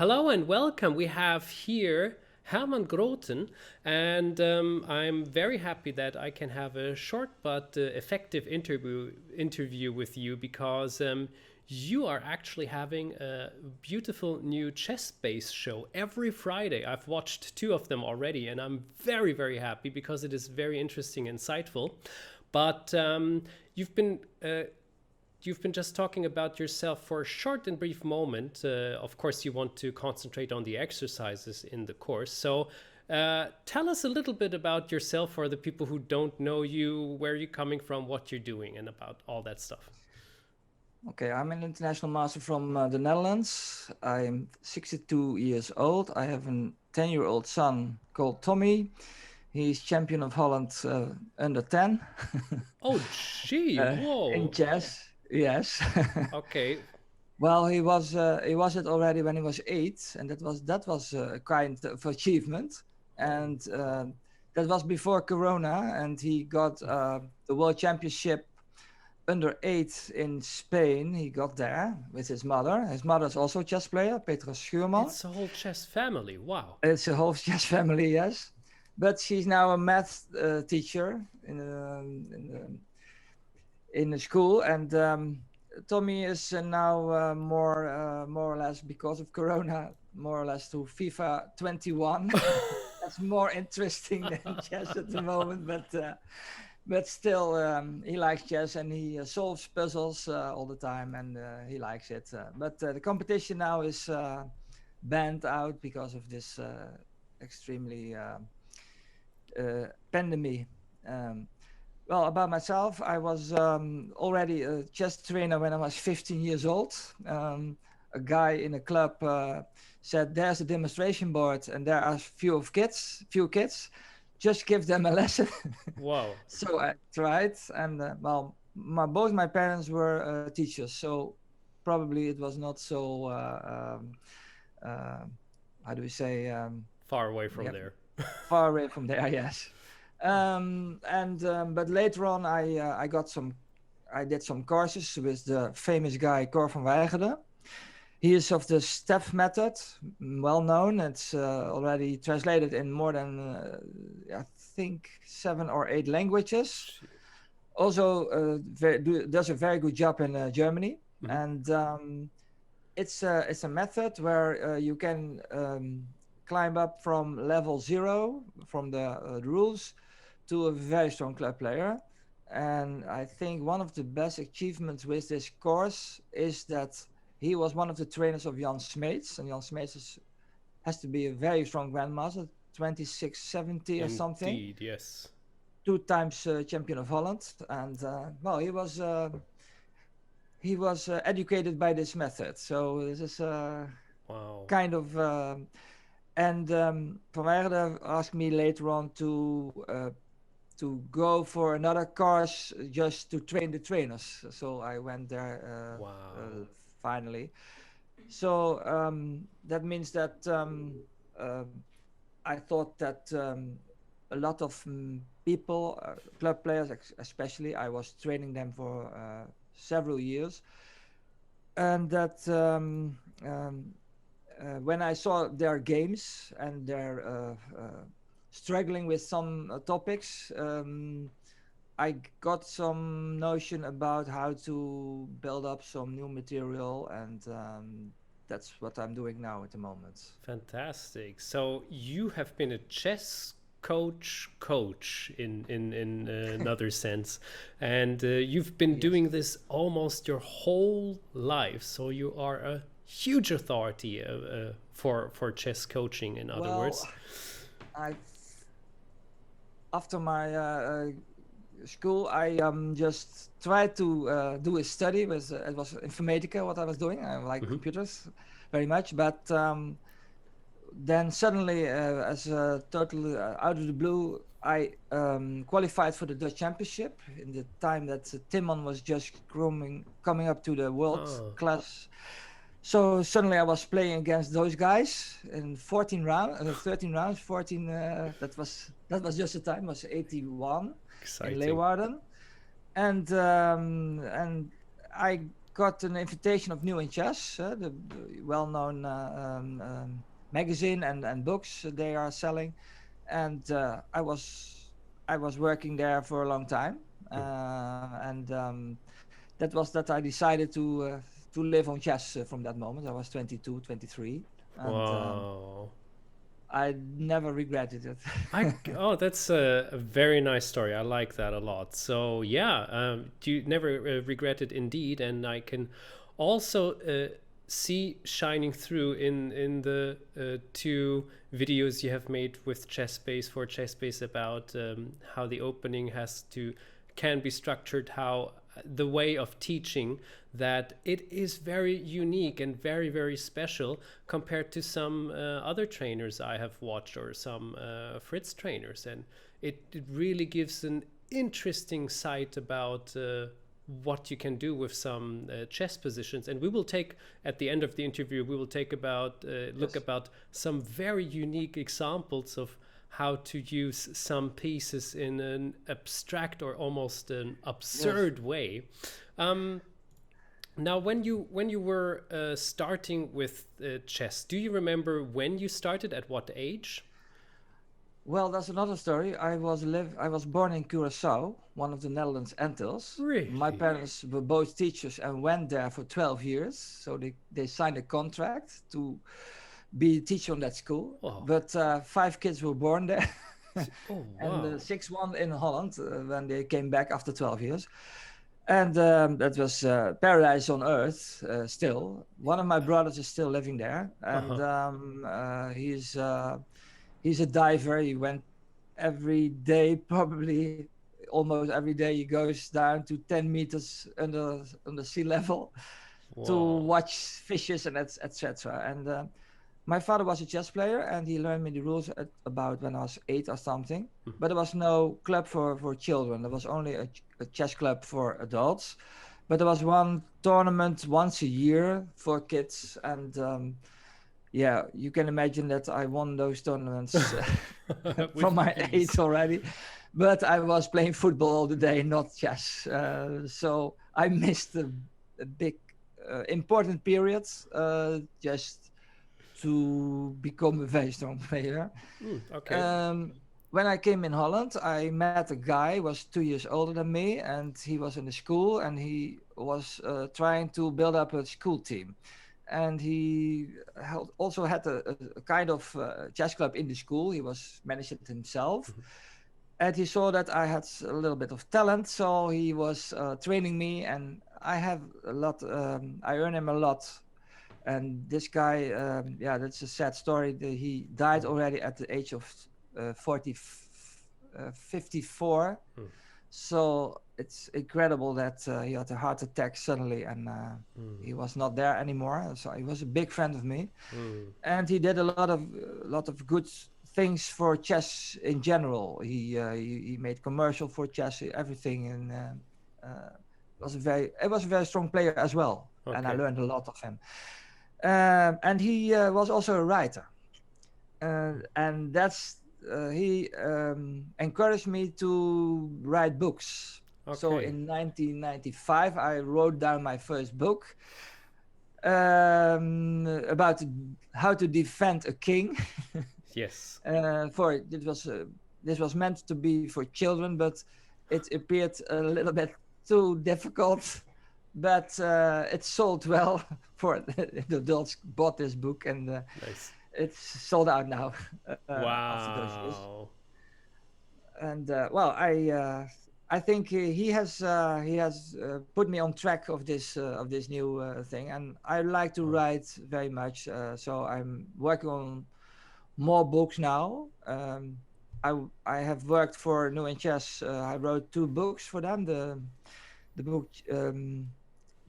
Hello and welcome. We have here Herman Grooten, and I'm very happy that I can have a short but effective interview with you because you are actually having a beautiful new chess-based show every Friday. I've watched two of them already, and I'm very happy because it is very interesting, and insightful. But you've been you've been just talking about yourself for a short and brief moment. Of course, you want to concentrate on the exercises in the course. So tell us a little bit about yourself for the people who don't know you, where you're coming from, what you're doing, and about all that stuff. Okay, I'm an international master from the Netherlands. I'm 62 years old. I have a 10-year-old son called Tommy. He's champion of Holland under 10 Oh, gee, in whoa. chess. Yes. Okay. Well, he was it already when he was 8, and that was a kind of achievement. Oh, And that was before Corona, and he got the World Championship under 8 in Spain. He got there with his mother. His mother is also a chess player, Petra Schuurman. it's a whole chess family. Wow. It's a whole chess family, yes. But she's now a math teacher in a school, and Tommy is now more or less because of Corona, more or less to FIFA 21. That's more interesting than chess at the moment, but still he likes chess and he solves puzzles all the time, and he likes it. But the competition now is banned out because of this extremely pandemic. Um, well, about myself, I was already a chess trainer when I was 15 years old. A guy in a club said, "There's a demonstration board, and there are few kids. Just give them a lesson." Wow. So I tried, and well, both my parents were teachers, so probably it was not so. Uh, how do we say? Far away from Yeah, there. far away from there. Yes. And but later on, I did some courses with the famous guy Cor van Weijeren. He is of the step method, well known. It's already translated in more than I think 7 or 8 languages. Also, does a very good job in Germany, Mhm. and it's a method where you can climb up from level 0 from the rules to a very strong club player. And I think one of the best achievements with this course is that he was one of the trainers of Jan Smeets, and Jan Smeets has to be a very strong grandmaster, 2670 or something, Indeed, yes. 2 times champion of Holland. And well, he was educated by this method. So this is Wow. kind of and Van Weijeren asked me later on to go for another course just to train the trainers. So I went there Wow. finally. So that means that uh, I thought that a lot of people, club players especially, I was training them for several years, and that when I saw their games and their struggling with some topics, I got some notion about how to build up some new material, and that's what I'm doing now at the moment. Fantastic. So you have been a chess coach in another sense, and you've been Yes. doing this almost your whole life. So you are a huge authority for chess coaching. In other Well, words. I after my school, I just tried to do a study with it was Informatica what I was doing. I like Mhm. computers very much, but then suddenly, as a total out of the blue, I qualified for the Dutch Championship in the time that Timon was just coming up to the world Oh, class. So suddenly I was playing against those guys in 14 rounds, 13 rounds, 14. That was just the time. Was 81 in exciting. Leeuwarden, and I got an invitation of New in Chess, the well-known magazine and books they are selling, and I was working there for a long time, and that was that I decided to live on chess from that moment. I was 22, 23, and Wow. I never regretted it. Oh, that's a very nice story. I like that a lot. So yeah, you never regret it indeed, and I can also see shining through in the two videos you have made with ChessBase for ChessBase about how the opening can be structured, how the way of teaching, that it is very unique and very, very special compared to some other trainers I have watched, or some Fritz trainers. And it really gives an interesting sight about what you can do with some chess positions. And we will take, at the end of the interview, we will take about look about some very unique examples of how to use some pieces in an abstract or almost an absurd way. Now, when you were starting with chess, do you remember when you started, at what age? Well, that's another story. I was born in Curaçao, one of the Netherlands Antilles. My Really? parents were both teachers and went there for 12 years. So they signed a contract to be a teacher on that school. Oh, But 5 kids were born there, oh and wow. 6th one in Holland when they came back after 12 years. And that was paradise on earth still. One of my brothers is still living there, and Uh-huh. he's a diver. He went every day, probably almost every day. He goes down to 10 meters under sea level to Wow. watch fishes and etc. And my father was a chess player, and he learned me the rules about when I was 8 or something. But there was no club for children. There was only a chess club for adults. But there was one tournament once a year for kids, and yeah, you can imagine that I won those tournaments from With my ease. age already. But I was playing football all the day, not chess. So I missed a big, important period just to become a very strong player. Okay. When I came in Holland, I met a guy who was 2 years older than me, and he was in the school, and he was trying to build up a school team. And he also had a kind of chess club in the school. He was managing it himself. And he saw that I had a little bit of talent, so he was training me, and I have a lot. I earn him a lot. And this guy, yeah, that's a sad story. He died already at the age of 54. So it's incredible that he had a heart attack suddenly, and he was not there anymore. So he was a big friend of me, and he did a lot of good things for chess in general. He made commercial for chess, everything, and it was a very strong player as well. And I Okay. learned a lot of him. And he was also a writer, and he encouraged me to write books. So Okay. in 1995, I wrote down my first book about how to defend a king. Yes. For this was meant to be for children, but it appeared a little bit too difficult. But it sold well. For the adults bought this book, and Nice. it's sold out now after those years. Wow. And well, I think he has put me on track of this new thing, and I like to write very much. So I'm working on more books now. I have worked for New in Chess. I wrote 2 books for them. The book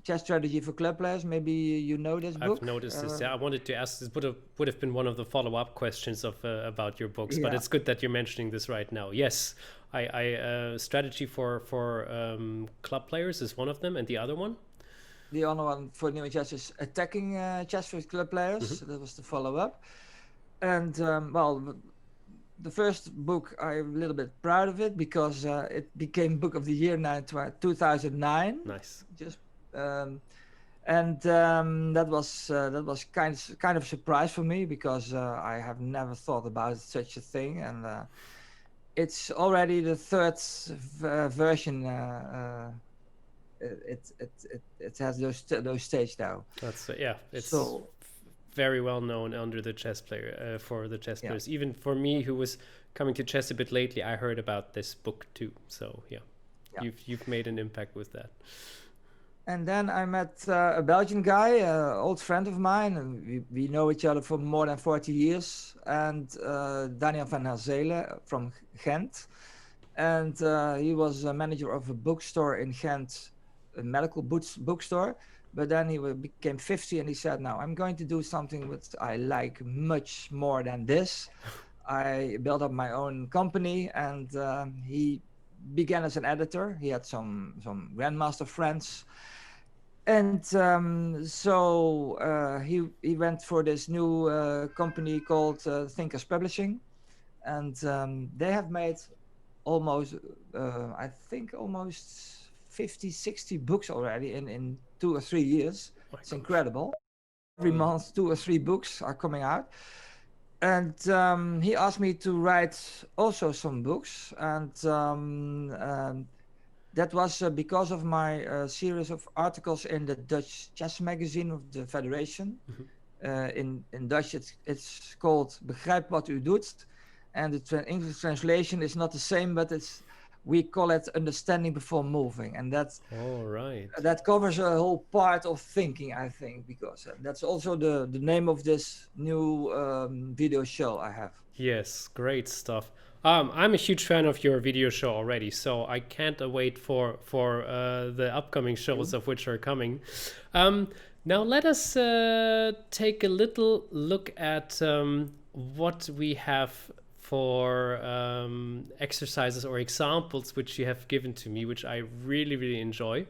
Chess Strategy for Club Players. Maybe you know this I've book. noticed this. Yeah, I wanted to ask. This would have been one of the follow-up questions of about your books, but Yeah, it's good that you're mentioning this right now. Yes, I strategy for club players is one of them, and the other one. the other one for New in Chess is Attacking Chess for Club Players. That was the follow-up. And well, the first book, I'm a little bit proud of it because it became Book of the Year now in 2009. Nice. Just um, And that was kind of a surprise for me, because I have never thought about such a thing. And it's already the third version. It has those stage now. That's yeah, it's So very well known under the chess player for the chess yeah, players. Even for me, who was coming to chess a bit lately, I heard about this book too. So yeah, yeah. you've made an impact with that. And then I met a Belgian guy, an old friend of mine, and we know each other for more than 40 years. And Daniel van Herzelen from Ghent. And he was a manager of a bookstore in Ghent, a medical bookstore. But then he became 50 and he said, "Now I'm going to do something which I like much more than this." I built up my own company, and he began as an editor. He had some grandmaster friends, and so he went for this new company called Thinkers Publishing, and they have made almost I think almost 50, 60 books already in 2 or 3 years. Oh my It's gosh. incredible. Every month 2 or 3 books are coming out. And he asked me to write also some books, and that was because of my series of articles in the Dutch chess magazine of the Federation. Mhm. In Dutch, it's called Begrijp wat u doet, and the English translation is not the same, but we call it Understanding Before Moving, and All right. that covers a whole part of thinking, I think, because that's also the name of this new video show I have. Yes, great stuff. I'm a huge fan of your video show already, so I can't wait for the upcoming shows You? of which are coming. Now let us take a little look at what we have for exercises or examples which you have given to me, which I really enjoy.